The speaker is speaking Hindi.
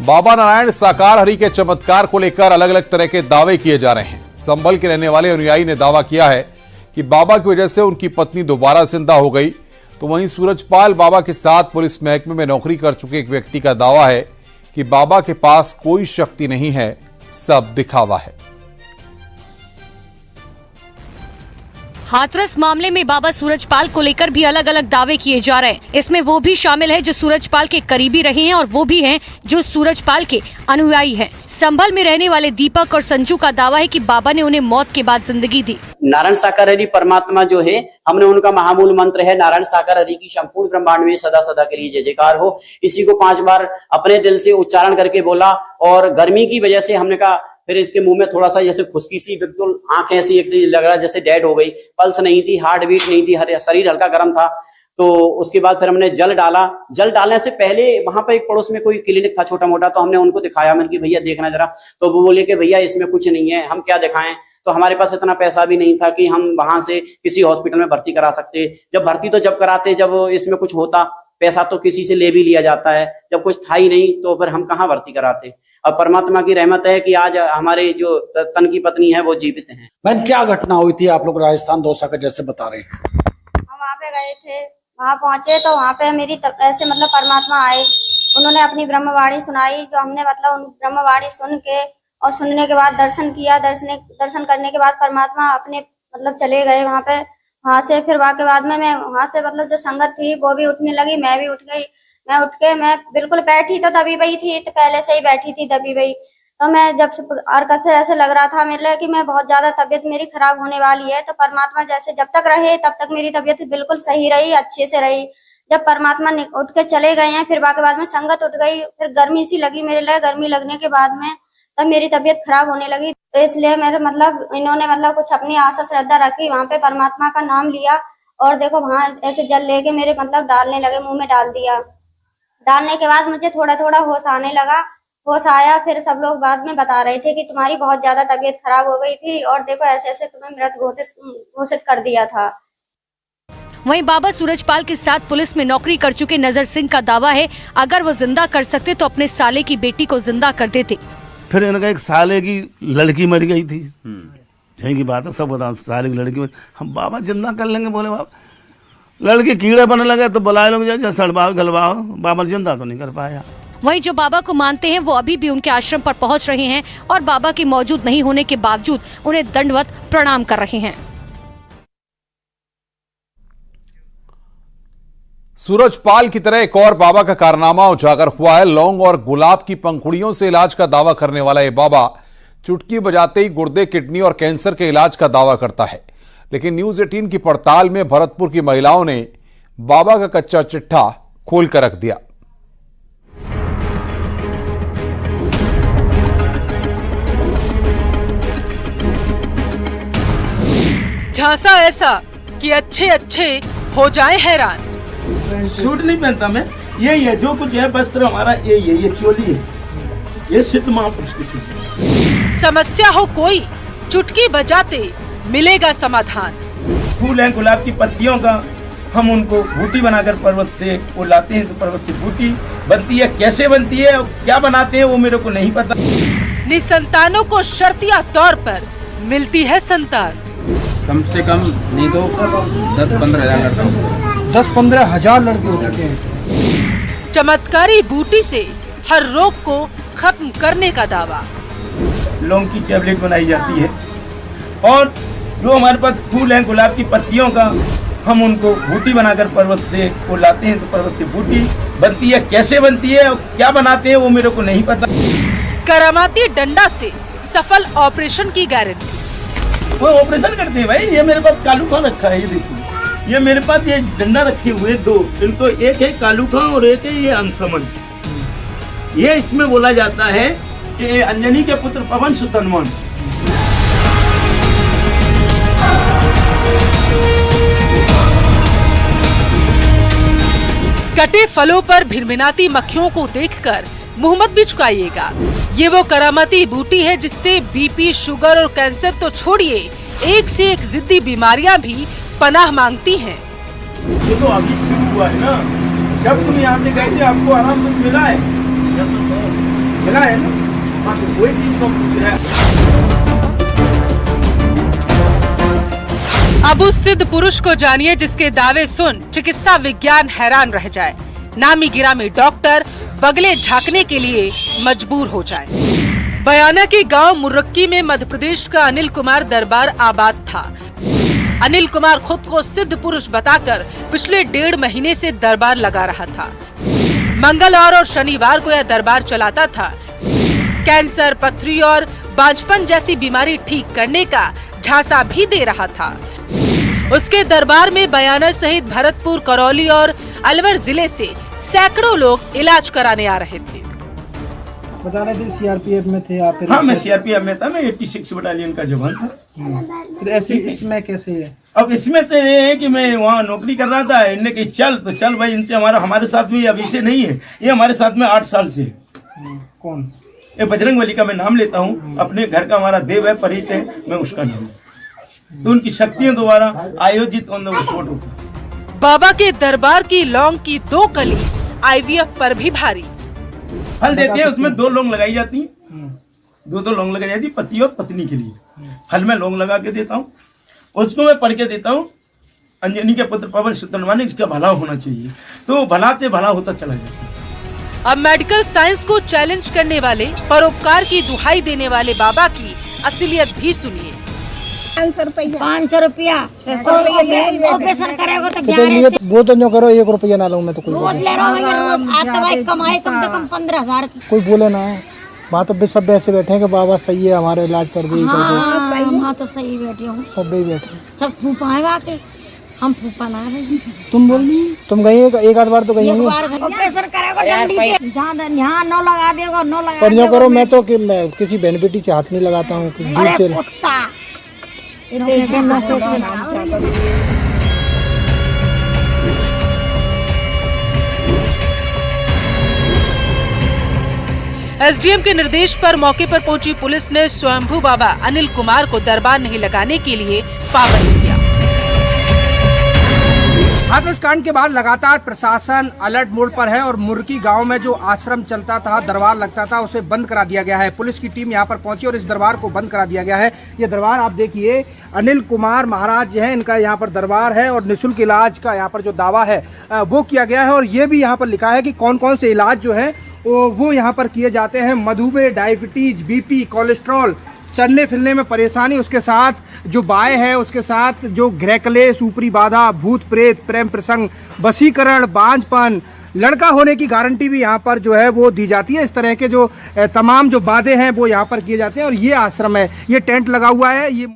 बाबा नारायण साकार हरि के चमत्कार को लेकर अलग अलग तरह के दावे किए जा रहे हैं। संभल के रहने वाले अनुयायी ने दावा किया है कि बाबा की वजह से उनकी पत्नी दोबारा जिंदा हो गई। तो वहीं सूरजपाल बाबा के साथ पुलिस महकमे में नौकरी कर चुके एक व्यक्ति का दावा है कि बाबा के पास कोई शक्ति नहीं है, सब दिखावा है। हाथरस मामले में बाबा सूरजपाल को लेकर भी अलग अलग दावे किए जा रहे हैं। इसमें वो भी शामिल है जो सूरजपाल के करीबी रहे हैं और वो भी हैं जो सूरजपाल के अनुयायी हैं। संभल में रहने वाले दीपक और संजू का दावा है कि बाबा ने उन्हें मौत के बाद जिंदगी दी। नारायण साकार हरि परमात्मा जो है, हमने उनका महामूल मंत्र है नारायण साकार हरि की संपूर्ण ब्रह्मांड में सदा सदा के लिए जय जयकार हो। इसी को 5 बार अपने दिल से उच्चारण करके बोला। और गर्मी की वजह से हमने कहा, फिर इसके मुंह में थोड़ा सा जैसे खुश्की सी, बिल्कुल आंखें ऐसी एक लग रहा जैसे डेड हो गई, पल्स नहीं थी, हार्ट बीट नहीं थी, शरीर हल्का गर्म था। तो उसके बाद फिर हमने जल डाला। जल डालने से पहले वहां पर एक पड़ोस में कोई क्लिनिक था छोटा मोटा, तो हमने उनको दिखाया। मैंने कि भैया देखना जरा। तो वो बोले कि भैया इसमें कुछ नहीं है, हम क्या दिखाएं। तो हमारे पास इतना पैसा भी नहीं था कि हम वहां से किसी हॉस्पिटल में भर्ती करा सकते। जब भर्ती तो जब कराते जब इसमें कुछ होता, पैसा तो किसी से ले भी लिया जाता है। जब कुछ था ही नहीं तो फिर हम कहाँ भर्ती कराते। अब परमात्मा की रहमत है कि आज हमारे जो तन की पत्नी है वो जीवित हैं। मैम, क्या घटना हुई थी? आप लोग राजस्थान दौसा का जैसे बता रहे हैं। हम वहाँ पे गए थे, वहाँ पहुंचे तो वहाँ पे मेरी ऐसे मतलब परमात्मा आए, उन्होंने अपनी ब्रह्मवाणी सुनाई। जो हमने मतलब ब्रह्मवाणी सुन के और सुनने के बाद दर्शन किया। दर्शन करने के बाद परमात्मा अपने मतलब चले गए वहाँ पे। वहाँ से फिर वाके बाद में मैं वहाँ से मतलब जो संगत थी वो भी उठने लगी, मैं भी उठ गई। मैं उठ के मैं बिल्कुल बैठी तो दबी हुई थी, तो पहले से ही बैठी थी दबी हुई। तो मैं जब और कैसे ऐसे लग रहा था मेरे कि मैं बहुत ज्यादा तबीयत मेरी खराब होने वाली है। तो परमात्मा जैसे जब तक रहे तब तक मेरी तबीयत बिल्कुल सही रही, अच्छे से रही। जब परमात्मा उठ के चले गए हैं, फिर वाके बाद में संगत उठ गई, फिर गर्मी सी लगी मेरे लिए। गर्मी लगने के बाद में तब मेरी तबीयत खराब होने लगी। तो इसलिए मेरे मतलब इन्होंने मतलब कुछ अपनी आशा श्रद्धा रखी, वहाँ पे परमात्मा का नाम लिया और देखो वहाँ ऐसे जल लेके मेरे मतलब डालने लगे, मुंह में डाल दिया। डालने के बाद मुझे थोड़ा थोड़ा होश आने लगा। होश आया, फिर सब लोग बाद में बता रहे थे कि तुम्हारी बहुत ज्यादा तबीयत खराब हो गई थी और देखो ऐसे ऐसे तुम्हें मृत घोषित कर दिया था। वहीं बाबा सूरजपाल के साथ पुलिस में नौकरी कर चुके नजर सिंह का दावा है, अगर वो जिंदा कर सकते तो अपने साले की बेटी को जिंदा कर देते। फिर इनका एक साले की लड़की मर गई थी, सही की बात है, सब बता। साले की लड़की हम बाबा जिंदा कर लेंगे, बोले बाबा लड़के कीड़े बनने लगे तो बुलाए लोग जाए सड़वाओ गलवाओ, बाबा जिंदा तो नहीं कर पाया। वहीं जो बाबा को मानते हैं वो अभी भी उनके आश्रम पर पहुंच रहे हैं और बाबा के मौजूद नहीं होने के बावजूद उन्हें दंडवत प्रणाम कर रहे हैं। सूरजपाल की तरह एक और बाबा का कारनामा उजागर हुआ है। लौंग और गुलाब की पंखुड़ियों से इलाज का दावा करने वाला ये बाबा चुटकी बजाते ही गुर्दे, किडनी और कैंसर के इलाज का दावा करता है। लेकिन न्यूज 18 की पड़ताल में भरतपुर की महिलाओं ने बाबा का कच्चा चिट्ठा खोल कर रख दिया। झांसा ऐसा कि अच्छे अच्छे हो जाए हैरान। सूट नहीं पहनता मैं, यही है जो कुछ है वस्त्र हमारा, यही है, ये चोली है, ये सिद्ध महापुरुष की चोली। समस्या हो कोई, चुटकी बजाते मिलेगा समाधान। फूल है गुलाब की पत्तियों का, हम उनको बूटी बनाकर पर्वत से वो लाते हैं, तो पर्वत से बूटी बनती है। कैसे बनती है और क्या बनाते हैं वो मेरे को नहीं पता। निसंतानों को शर्तिया तौर पर मिलती है संतान। कम से कम नहीं तो 10-15 हज़ार लड़के, 10-15 हज़ार लड़के हो चुके हैं। चमत्कारी बूटी से हर रोग को खत्म करने का दावा। लौंग की टैबलेट बनाई जाती है और जो हमारे पास फूल है गुलाब की पत्तियों का, हम उनको बूटी बनाकर पर्वत से वो लाते हैं, तो पर्वत से बूटी बनती है। कैसे बनती है और क्या बनाते हैं वो मेरे को नहीं पता। करामाती डंडा से सफल ऑपरेशन की गारंटी। वो ऑपरेशन करते हैं भाई। ये मेरे पास कालूखा रखा है, ये देखिए, ये मेरे पास ये डंडा रखे हुए 2, इनको एक है कालूखा और एक है ये अंशमन। ये इसमें बोला जाता है कि अंजनी के पुत्र पवन सुत हनुमान। कटे फलों पर भिनभिनाती मक्खियों को देखकर मुंह मत भी चुकाइएगा। ये वो करामाती बूटी है जिससे बीपी, शुगर और कैंसर तो छोड़िए, एक से एक जिद्दी बीमारियां भी पनाह मांगती हैं। ये तो अभी शुरू हुआ है ना, जब तुम यहाँ से गए थे आपको आराम कुछ मिला है? जगह है ना, बाकी कोई चीज को पूछ रहा है। अब उस सिद्ध पुरुष को जानिए जिसके दावे सुन चिकित्सा विज्ञान हैरान रह जाए, नामी गिरामी डॉक्टर बगले झांकने के लिए मजबूर हो जाए। बयाना के गांव मुर्रक्की में मध्य प्रदेश का अनिल कुमार दरबार आबाद था। अनिल कुमार खुद को सिद्ध पुरुष बताकर पिछले 1.5 महीने से दरबार लगा रहा था। मंगलवार और शनिवार को यह दरबार चलाता था। कैंसर, पथरी और बांझपन जैसी बीमारी ठीक करने का झांसा भी दे रहा था। उसके दरबार में बयाना सहित भरतपुर, करौली और अलवर जिले से सैकड़ों लोग इलाज कराने आ रहे थे। बता रहे थे सीआरपीएफ में थे आप? हाँ, मैं सीआरपीएफ में था, मैं 86 बटालियन का जवान था। फिर ऐसे इसमें कैसे है? अब इसमें से ये है कि मैं वहाँ नौकरी कर रहा था, इनने की चल तो चल भाई, इनसे हमारे साथ में अभी से नहीं है, ये हमारे साथ में 8 साल से। कौन? ये बजरंगबली का मैं नाम लेता हूँ, अपने घर का हमारा देव है, परीत है, मैं उसका नाम। तो उनकी शक्तियों द्वारा आयोजित विस्फोट होता। बाबा के दरबार की लौंग की 2 कली आईवीएफ पर भी भारी। फल देते हैं, उसमें 2 लौंग लगाई जाती हैं, 2 लौंग लगाई जाती है पति और पत्नी के लिए। फल में लौंग लगा के देता हूँ, उसको मैं पढ़ के देता हूँ, अंजनी के पुत्र पवन सुतनवाने, इसका भला होना चाहिए, तो भला से भला होता चला जाता है। अब मेडिकल साइंस को चैलेंज करने वाले, परोपकार की दुहाई देने वाले बाबा की असलियत भी सुनिए। 500 रुपया ऑपरेशन करेगा तो वो तो करो, 1 रुपया ना लूँ मैं तो। कोई रोज ले रहा हूँ, आज तो भाई कमाई कम से कम 15,000 की। कोई बोले ना, वहाँ तो सब ऐसे बैठे हैं कि बाबा सही है, हमारा इलाज कर दे। हाँ तो सही बैठे हूँ, सब भी बैठे, सब फूफा है आके, हम फूफा ना रहे। तुम बोल रही, तुम गई एक आध बार तो गई होंगी। ऑपरेशन करेगा यहाँ 9 लगा देगा, 9 लगा। पर करो, मैं तो किसी बहन बेटी से हाथ नहीं लगाता हूँ। एसडीएम के निर्देश पर मौके पर पहुंची पुलिस ने स्वयंभू बाबा अनिल कुमार को दरबार नहीं लगाने के लिए पाबंद किया। हाथरस कांड के बाद लगातार प्रशासन अलर्ट मोड पर है और मुर्की गांव में जो आश्रम चलता था, दरबार लगता था, उसे बंद करा दिया गया है। पुलिस की टीम यहां पर पहुंची और इस दरबार को बंद करा दिया गया है। ये दरबार आप देखिए, अनिल कुमार महाराज जो है, इनका यहाँ पर दरबार है और निःशुल्क इलाज का यहाँ पर जो दावा है वो किया गया है। और ये भी यहाँ पर लिखा है कि कौन कौन से इलाज जो है वो यहाँ पर किए जाते हैं। मधुमेह, डायबिटीज, बीपी, कोलेस्ट्रॉल, चलने फिरने में परेशानी, उसके साथ जो बाय है, उसके साथ जो गृह क्लेश, ऊपरी बाधा, भूत प्रेत, प्रेम प्रसंग, वशीकरण, बांझपन, लड़का होने की गारंटी भी यहाँ पर जो है वो दी जाती है। इस तरह के जो तमाम जो बाधे हैं वो यहाँ पर किए जाते हैं। और ये आश्रम है, ये टेंट लगा हुआ है, ये